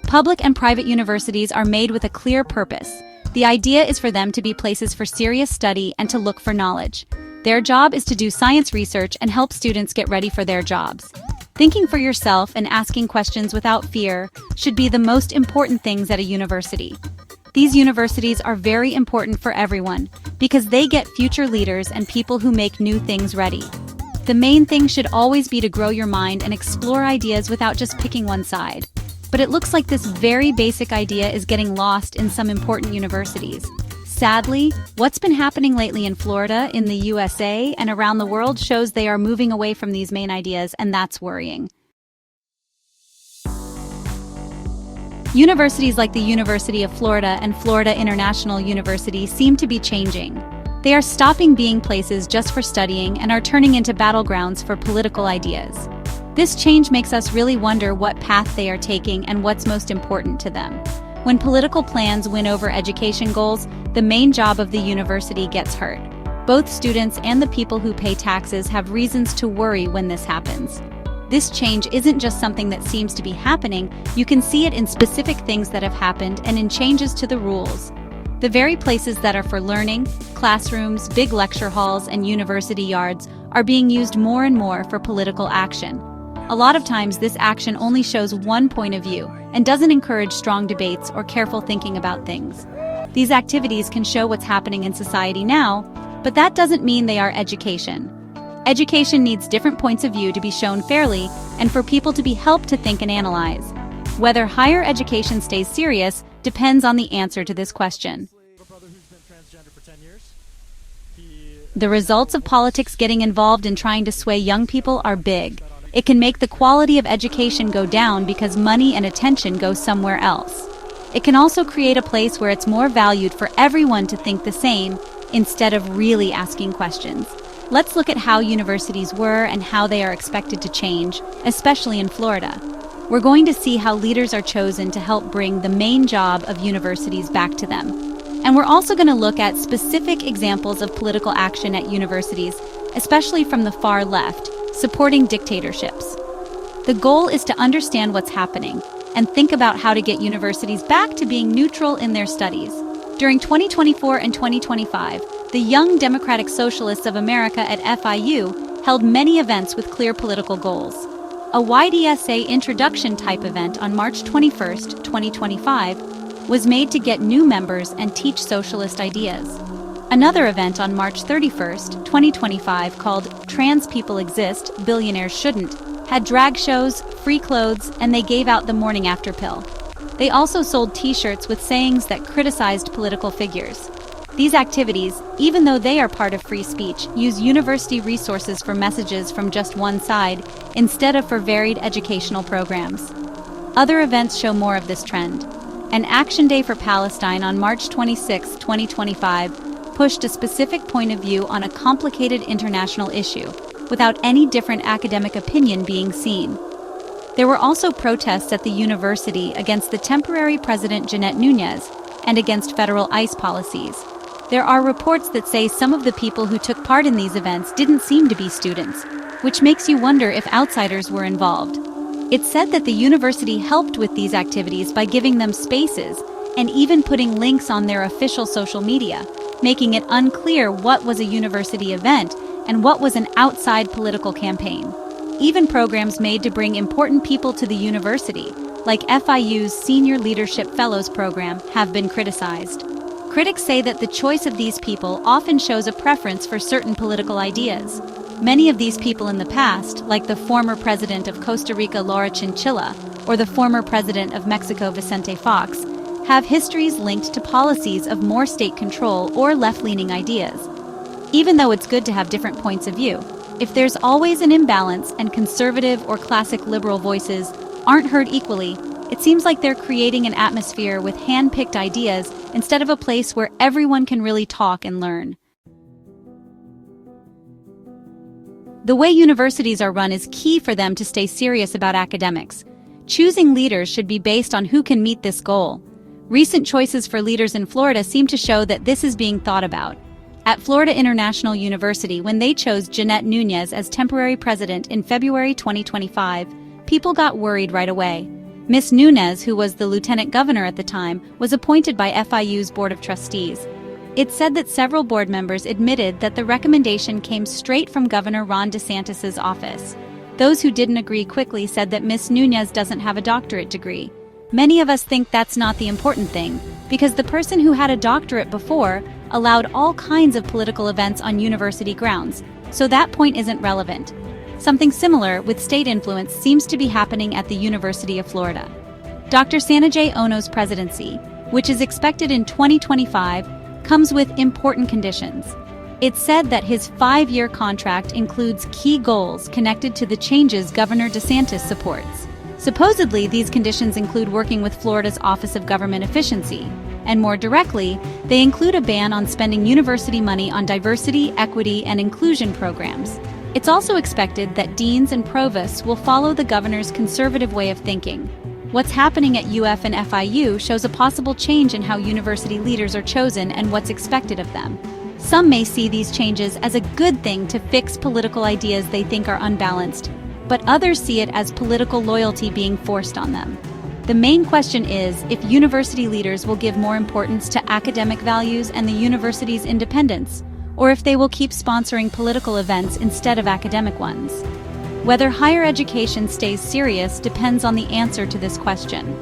Public and private universities are made with a clear purpose. The idea is for them to be places for serious study and to look for knowledge. Their job is to do science research and help students get ready for their jobs. Thinking for yourself and asking questions without fear should be the most important things at a university. These universities are very important for everyone because they get future leaders and people who make new things ready. The main thing should always be to grow your mind and explore ideas without just picking one side. But it looks like this very basic idea is getting lost in some important universities. Sadly, what's been happening lately in Florida, in the USA, and around the world shows they are moving away from these main ideas, and that's worrying. Universities like the University of Florida and Florida International University seem to be changing. They are stopping being places just for studying and are turning into battlegrounds for political ideas. This change makes us really wonder what path they are taking and what's most important to them. When political plans win over education goals, the main job of the university gets hurt. Both students and the people who pay taxes have reasons to worry when this happens. This change isn't just something that seems to be happening, you can see it in specific things that have happened and in changes to the rules. The very places that are for learning, classrooms, big lecture halls, and university yards, are being used more and more for political action. A lot of times this action only shows one point of view and doesn't encourage strong debates or careful thinking about things. These activities can show what's happening in society now, but that doesn't mean they are education. Education needs different points of view to be shown fairly and for people to be helped to think and analyze. Whether higher education stays serious depends on the answer to this question. The results of politics getting involved in trying to sway young people are big. It can make the quality of education go down because money and attention go somewhere else. It can also create a place where it's more valued for everyone to think the same instead of really asking questions. Let's look at how universities were and how they are expected to change, especially in Florida. We're going to see how leaders are chosen to help bring the main job of universities back to them. And we're also going to look at specific examples of political action at universities, especially from the far left, supporting dictatorships. The goal is to understand what's happening and think about how to get universities back to being neutral in their studies. During 2024 and 2025, the Young Democratic Socialists of America at FIU held many events with clear political goals. A YDSA introduction type event on March 21, 2025, was made to get new members and teach socialist ideas. Another event on March 31, 2025, called Trans People Exist, Billionaires Shouldn't, had drag shows, free clothes, and they gave out the morning after pill. They also sold t-shirts with sayings that criticized political figures. These activities, even though they are part of free speech, use university resources for messages from just one side instead of for varied educational programs. Other events show more of this trend. An Action Day for Palestine on March 26, 2025, pushed a specific point of view on a complicated international issue, without any different academic opinion being seen. There were also protests at the university against the temporary president Jeanette Núñez and against federal ICE policies. There are reports that say some of the people who took part in these events didn't seem to be students, which makes you wonder if outsiders were involved. It's said that the university helped with these activities by giving them spaces and even putting links on their official social media, making it unclear what was a university event and what was an outside political campaign. Even programs made to bring important people to the university, like FIU's Senior Leadership Fellows program, have been criticized. Critics say that the choice of these people often shows a preference for certain political ideas. Many of these people in the past, like the former president of Costa Rica Laura Chinchilla or the former president of Mexico Vicente Fox, have histories linked to policies of more state control or left-leaning ideas. Even though it's good to have different points of view, if there's always an imbalance and conservative or classic liberal voices aren't heard equally, it seems like they're creating an atmosphere with hand-picked ideas instead of a place where everyone can really talk and learn. The way universities are run is key for them to stay serious about academics. Choosing leaders should be based on who can meet this goal. Recent choices for leaders in Florida seem to show that this is being thought about. At Florida International University, when they chose Jeanette Núñez as temporary president in February 2025, people got worried right away. Ms. Nunes, who was the lieutenant governor at the time, was appointed by FIU's Board of Trustees. It said that several board members admitted that the recommendation came straight from Governor Ron DeSantis's office. Those who didn't agree quickly said that Ms. Nunes doesn't have a doctorate degree. Many of us think that's not the important thing, because the person who had a doctorate before allowed all kinds of political events on university grounds, so that point isn't relevant. Something similar with state influence seems to be happening at the University of Florida. Dr. Sanjay Ono's presidency, which is expected in 2025, comes with important conditions. It's said that his 5-year contract includes key goals connected to the changes Governor DeSantis supports. Supposedly, these conditions include working with Florida's Office of Government Efficiency, and more directly, they include a ban on spending university money on diversity, equity, and inclusion programs. It's also expected that deans and provosts will follow the governor's conservative way of thinking. What's happening at UF and FIU shows a possible change in how university leaders are chosen and what's expected of them. Some may see these changes as a good thing to fix political ideas they think are unbalanced, but others see it as political loyalty being forced on them. The main question is if university leaders will give more importance to academic values and the university's independence, or if they will keep sponsoring political events instead of academic ones. Whether higher education stays serious depends on the answer to this question.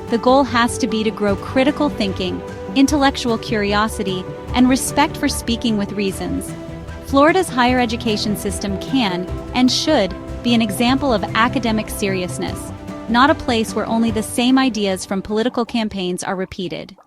The goal has to be to grow critical thinking, intellectual curiosity, and respect for speaking with reasons. Florida's higher education system can, and should, be an example of academic seriousness, not a place where only the same ideas from political campaigns are repeated.